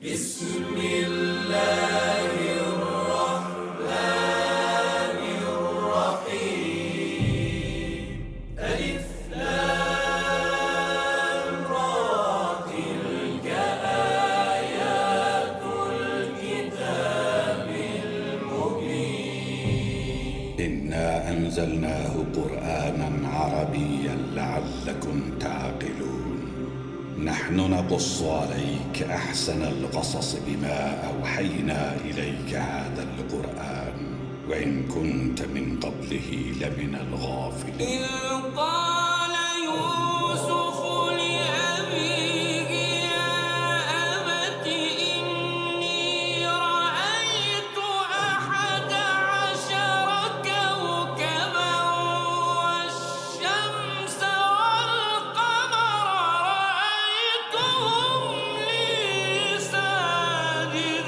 بسم الله الرحمن الرحيم ألف لام را تلك آيات الكتاب المبين إنا أنزلناه قرآنا عربيا لعلكم تعقلون نحن نقص عليك أحسن القصص بما أوحينا إليك هذا القرآن وإن كنت من قبله لمن الغافلين. إذ قال يوسف لأبيه يا أبت إني رأيت 11 كوكبا والشمس والقمر رأيتهم لي ساجدين.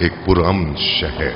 ایک پرامن شہر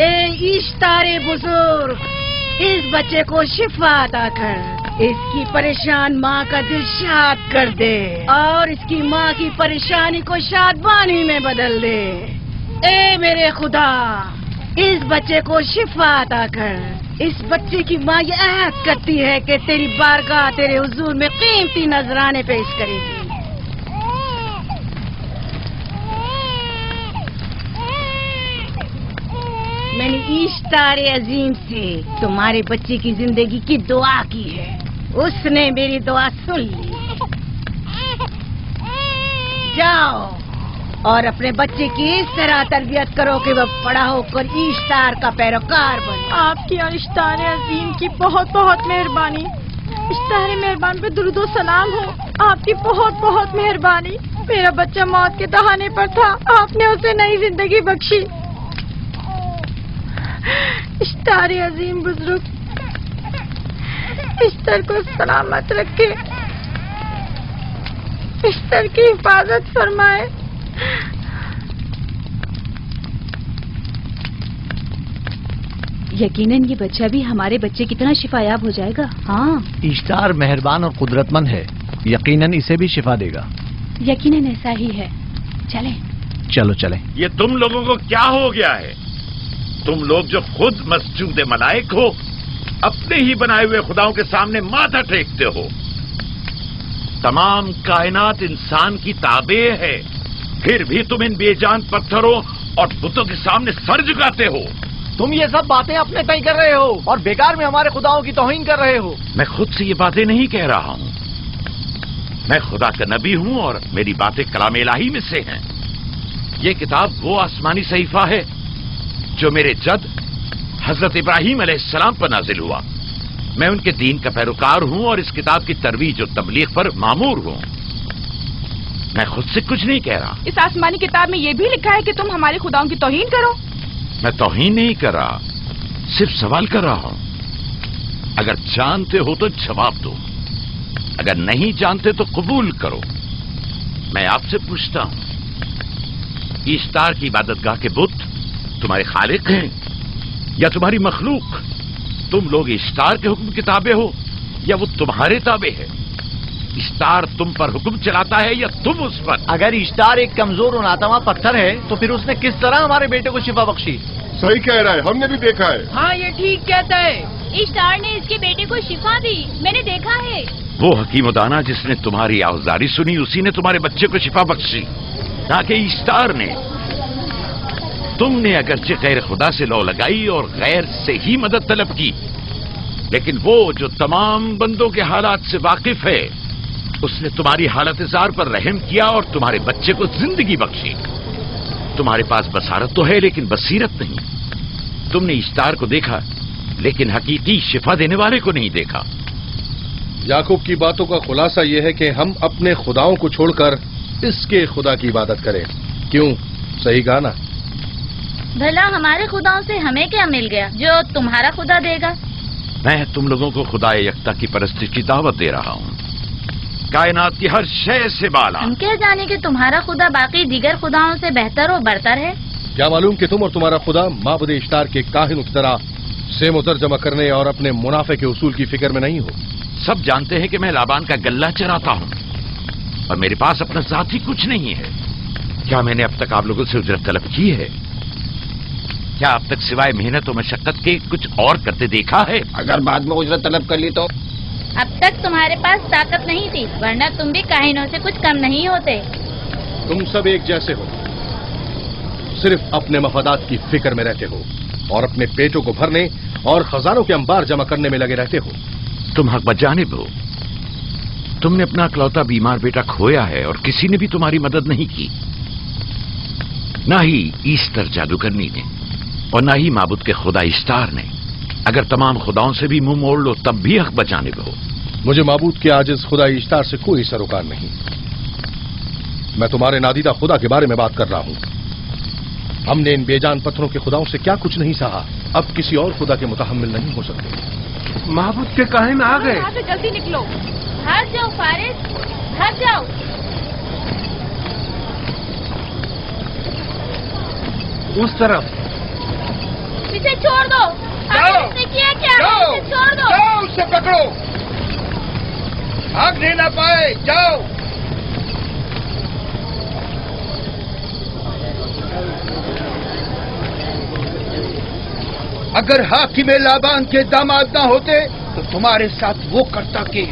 اے اشتار بزرگ، اس بچے کو شفا عطا کر، اس کی پریشان ماں کا دل شاد کر دے اور اس کی ماں کی پریشانی کو شادمانی میں بدل دے۔ اے میرے خدا، اس بچے کو شفا عطا کر۔ اس بچے کی ماں یہ عہد کرتی ہے کہ تیری بارگاہ تیرے حضور میں قیمتی نذرانے پیش کرے گی۔ میں نے اشتار عظیم سے تمہارے بچے کی زندگی کی دعا کی ہے، اس نے میری دعا سن لی۔ جاؤ اور اپنے بچے کی اس طرح تربیت کرو کہ وہ بڑا ہو کر اشتار کا پیروکار بنے۔ آپ کی اور اشتار عظیم کی بہت بہت مہربانی۔ اشتار مہربان پہ درود و سلام ہو، آپ کی بہت بہت مہربانی۔ میرا بچہ موت کے دہانے پر تھا، آپ نے اسے نئی زندگی بخشی۔ اشتار عظیم بزرگ اشتر کو سلامت رکھے، اشتر کی حفاظت فرمائے۔ یقیناً یہ بچہ بھی ہمارے بچے کی طرح شفا یاب ہو جائے گا۔ ہاں اشتار مہربان اور قدرت مند ہے، یقیناً اسے بھی شفا دے گا۔ یقیناً ایسا ہی ہے، چلیں۔ چلو چلیں۔ یہ تم لوگوں کو کیا ہو گیا ہے؟ تم لوگ جو خود مسجود ملائک ہو، اپنے ہی بنائے ہوئے خداؤں کے سامنے ماتھا ٹیکتے ہو۔ تمام کائنات انسان کی تابع ہے، پھر بھی تم ان بے جان پتھروں اور بتوں کے سامنے سر جھکاتے ہو۔ تم یہ سب باتیں اپنے تئیں کر رہے ہو اور بیکار میں ہمارے خداؤں کی توہین کر رہے ہو۔ میں خود سے یہ باتیں نہیں کہہ رہا ہوں، میں خدا کا نبی ہوں اور میری باتیں کلام الہی میں سے ہیں۔ یہ کتاب وہ آسمانی صحیفہ ہے جو میرے جد حضرت ابراہیم علیہ السلام پر نازل ہوا۔ میں ان کے دین کا پیروکار ہوں اور اس کتاب کی ترویج و تبلیغ پر مامور ہوں۔ میں خود سے کچھ نہیں کہہ رہا۔ اس آسمانی کتاب میں یہ بھی لکھا ہے کہ تم ہمارے خداؤں کی توہین کرو۔ میں توہین نہیں کر رہا، صرف سوال کر رہا ہوں۔ اگر جانتے ہو تو جواب دو، اگر نہیں جانتے تو قبول کرو۔ میں آپ سے پوچھتا ہوں، اشتار کی عبادت گاہ کے بت تمہارے خالق ہیں یا تمہاری مخلوق؟ تم لوگ اشتار کے حکم کے تابع ہو یا وہ تمہارے تابع ہے؟ اشتار تم پر حکم چلاتا ہے یا تم اس پر؟ اگر اشتار ایک کمزور اور ناتواں پتھر ہے تو پھر اس نے کس طرح ہمارے بیٹے کو شفا بخشی؟ صحیح کہہ رہا ہے، ہم نے بھی دیکھا ہے۔ ہاں یہ ٹھیک کہتا ہے، اشتار نے اس کے بیٹے کو شفا دی، میں نے دیکھا ہے۔ وہ حکیم و دانا جس نے تمہاری آوازاری سنی، اسی نے تمہارے بچے کو شفا بخشی، نہ کہ اشتار نے۔ تم نے اگرچہ غیر خدا سے لو لگائی اور غیر سے ہی مدد طلب کی، لیکن وہ جو تمام بندوں کے حالات سے واقف ہے، اس نے تمہاری حالت زار پر رحم کیا اور تمہارے بچے کو زندگی بخشی۔ تمہارے پاس بصارت تو ہے لیکن بصیرت نہیں۔ تم نے اشتار کو دیکھا لیکن حقیقی شفا دینے والے کو نہیں دیکھا۔ یعقوب کی باتوں کا خلاصہ یہ ہے کہ ہم اپنے خداؤں کو چھوڑ کر اس کے خدا کی عبادت کریں۔ کیوں؟ صحیح کہا نا؟ بھلا ہمارے خداؤں سے ہمیں کیا مل گیا جو تمہارا خدا دے گا؟ میں تم لوگوں کو خدا یکتا کی پرستی کی دعوت دے رہا ہوں، کائنات کی ہر شے سے بالا۔ ہم کیا جانے کہ تمہارا خدا باقی دیگر خداؤں سے بہتر و برتر ہے؟ کیا معلوم کہ تم اور تمہارا خدا معبود اشتار کے کاہنوں کی طرح سیم و زر جمع کرنے اور اپنے منافع کے اصول کی فکر میں نہیں ہو؟ سب جانتے ہیں کہ میں لابان کا غلہ چراتا ہوں اور میرے پاس اپنا ذاتی کچھ نہیں ہے۔ کیا میں نے اب تک آپ لوگوں سے اجرت طلب کی ہے؟ کیا اب تک سوائے محنت و مشقت کے کچھ اور کرتے دیکھا ہے؟ اگر بعد میں اجرت طلب کر لی تو؟ اب تک تمہارے پاس طاقت نہیں تھی، ورنہ تم بھی کاہنوں سے کچھ کم نہیں ہوتے۔ تم سب ایک جیسے ہو، صرف اپنے مفادات کی فکر میں رہتے ہو اور اپنے پیٹوں کو بھرنے اور خزانوں کے انبار جمع کرنے میں لگے رہتے ہو۔ تم حق بجانب ہو، تم نے اپنا اکلوتا بیمار بیٹا کھویا ہے اور کسی نے بھی تمہاری مدد نہیں کی، نہ ہی ایسٹر جادوگرنی نے اور نہ ہی معبود کے خدا اشتار نے۔ اگر تمام خداؤں سے بھی منہ موڑ لو تب بھی حق بجانب ہو۔ مجھے معبود کے عاجز خدا اشتار سے کوئی سروکار نہیں۔ میں تمہارے نادیدہ خدا کے بارے میں بات کر رہا ہوں۔ ہم نے ان بے جان پتھروں کے خداؤں سے کیا کچھ نہیں سہا، اب کسی اور خدا کے متحمل نہیں ہو سکتے۔ معبود کے کاہن آ گئے۔ یہاں سے جلدی نکلو۔ بھاگ جاؤ فارس، بھاگ جاؤ۔ اس طرف اسے چھوڑ دو. جاؤ. اس نے کیا کیا؟ جاؤ اسے چھوڑ دو. جاؤ اسے پکڑو. بھاگنے نہ پائے. جاؤ. اگر حاکم لابان کے داماد نہ ہوتے تو تمہارے ساتھ وہ کرتا کہ.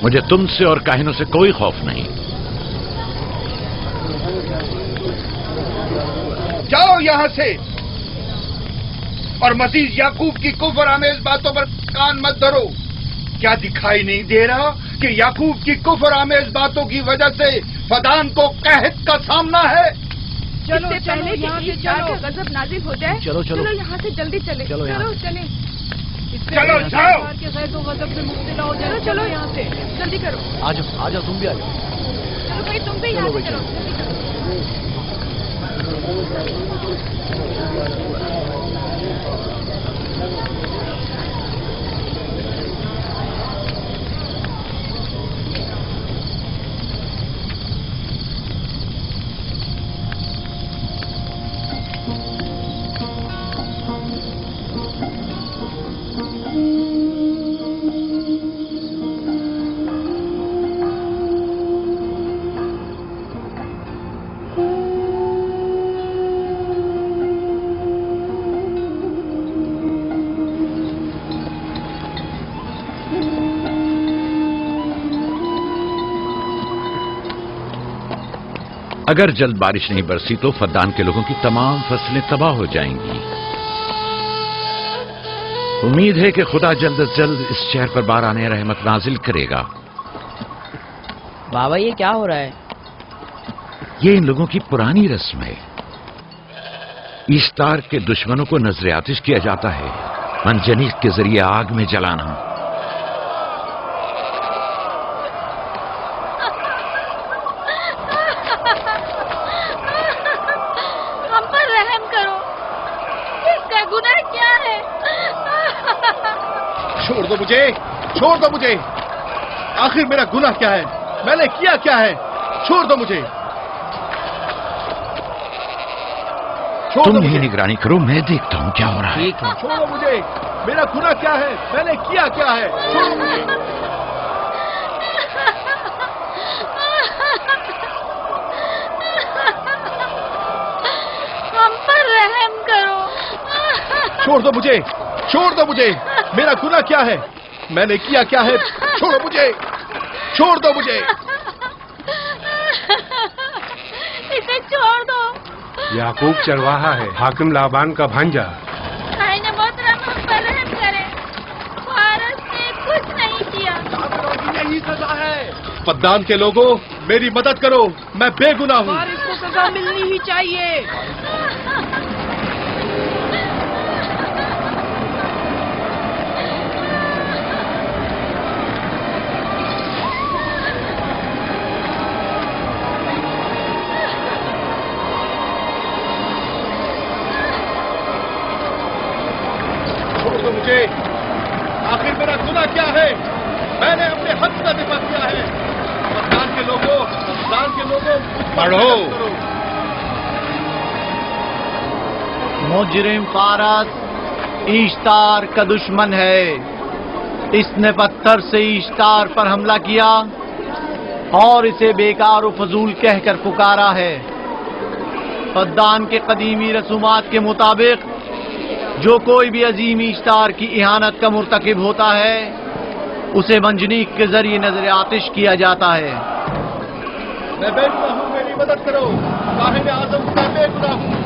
مجھے تم سے اور کاہنوں سے کوئی خوف نہیں. جاؤ یہاں سے. اور مزید یعقوب کی کفر آمیز باتوں پر کان مت دھرو. کیا دکھائی نہیں دے رہا کہ یعقوب کی کفر آمیز باتوں کی وجہ سے فدان کو قحط کا سامنا ہے؟ چلو پہلے یہاں سے چلو. غضب نازل ہو جائے. چلو یہاں سے جلدی چلے. چلو یہاں سے. چلیں. چلو جاؤ. غضب سے مبتلا ہو جائے. چلو یہاں سے جلدی کرو. آ جاؤ تم بھی آ جاؤ. چلو بھائی تم بھی چلو یہاں بھائی، سے چلو. اگر جلد بارش نہیں برسی تو فدان کے لوگوں کی تمام فصلیں تباہ ہو جائیں گی. امید ہے کہ خدا جلد از جلد اس شہر پر باران رحمت نازل کرے گا. بابا یہ کیا ہو رہا ہے؟ یہ ان لوگوں کی پرانی رسم ہے. ایسٹار کے دشمنوں کو نذر آتش کیا جاتا ہے، منجنیق کے ذریعے آگ میں جلانا. ہم پر رحم کرو. اس کا گناہ کیا ہے؟ چھوڑ دو مجھے. چھوڑ دو مجھے. آخر میرا گناہ کیا ہے؟ میں نے کیا کیا ہے؟ چھوڑ دو مجھے. تم ہی نگرانی کرو، میں دیکھتا ہوں کیا ہو رہا ہے. ٹھیک ہے. چھوڑو مجھے. میرا گناہ کیا ہے؟ میں نے کیا کیا ہے؟ چھوڑو مجھے. ہم پر رحم کرو. چھوڑ دو مجھے. چھوڑ دو مجھے. میرا گناہ کیا ہے؟ میں نے کیا کیا ہے؟ چھوڑو مجھے. چھوڑ دو مجھے. اسے چھوڑ دو. یعقوب چرواہا ہے، حاکم لابان کا بھانجا. آئین محترم ہم پر رحم کرے. فارس نے کچھ نہیں کیا. یہی سزا ہے. فدان کے لوگوں میری مدد کرو، میں بے گناہ ہوں. اور اس کو سزا ملنی ہی چاہیے. چھوڑ دو مجھے. آخر میرا گناہ کیا ہے؟ میں نے اپنے حق کا دفاع کیا ہے. فدان کے لوگوں پڑھو. مجرم فارس ایشتار کا دشمن ہے. اس نے پتھر سے ایشتار پر حملہ کیا اور اسے بیکار و فضول کہہ کر پکارا ہے. فدان کے قدیمی رسومات کے مطابق جو کوئی بھی عظیم ایشتار کی اہانت کا مرتکب ہوتا ہے اسے منجنیق کے ذریعے نذر آتش کیا جاتا ہے. میں بے گناہ ہوں، میری مدد کرو. کاہن اعظم کا بے گناہ ہوں.